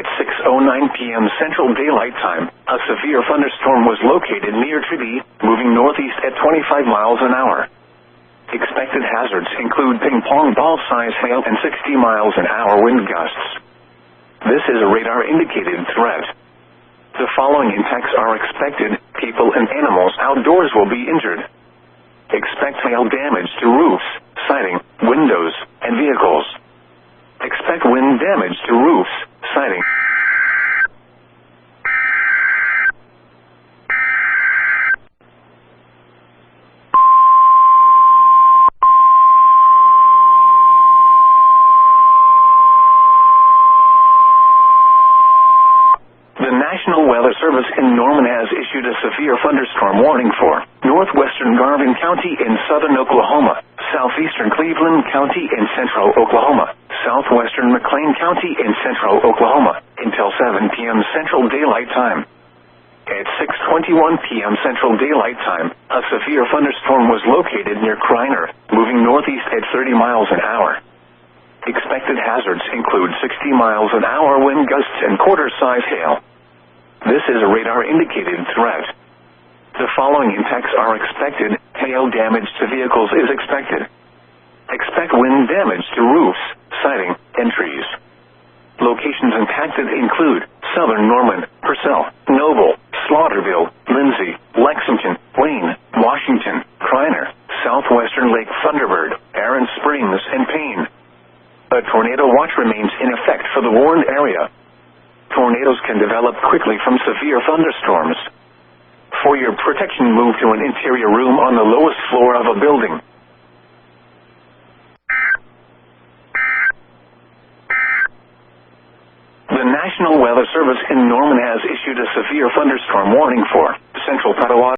At 6:09 p.m. Central Daylight Time, a severe thunderstorm was located near Chibi, moving northeast at 25 miles an hour. Expected hazards include ping-pong ball-size hail and 60 miles an hour wind gusts. This is a radar-indicated threat. The following impacts are expected. People and animals outdoors will be injured. Expect hail damage to roofs, siding, windows, and vehicles. Expect wind damage to roofs, siding. The National Weather Service in Norman has issued a severe thunderstorm warning for northwestern Garvin County in southern Oklahoma, southeastern Cleveland County in central Oklahoma, southwestern McClain County in central Oklahoma, until 7 p.m. Central Daylight Time. At 6:21 p.m. Central Daylight Time, a severe thunderstorm was located near Kreiner, moving northeast at 30 miles an hour. Expected hazards include 60 miles an hour wind gusts and quarter-size hail. This is a radar-indicated threat. The following impacts are expected. Hail damage to vehicles is expected. Expect wind damage to roofs, siding, and trees. Locations impacted include southern Norman, Purcell, Noble, Slaughterville, Lindsay, Lexington, Wayne, Washington, Kreiner, southwestern Lake Thunderbird, Aaron Springs, and Payne. A tornado watch remains in effect for the warned area. Tornadoes can develop quickly from severe thunderstorms. For your protection, move to an interior room on the lowest floor of a building. The National Weather Service in Norman has issued a severe thunderstorm warning for central Petawatomie.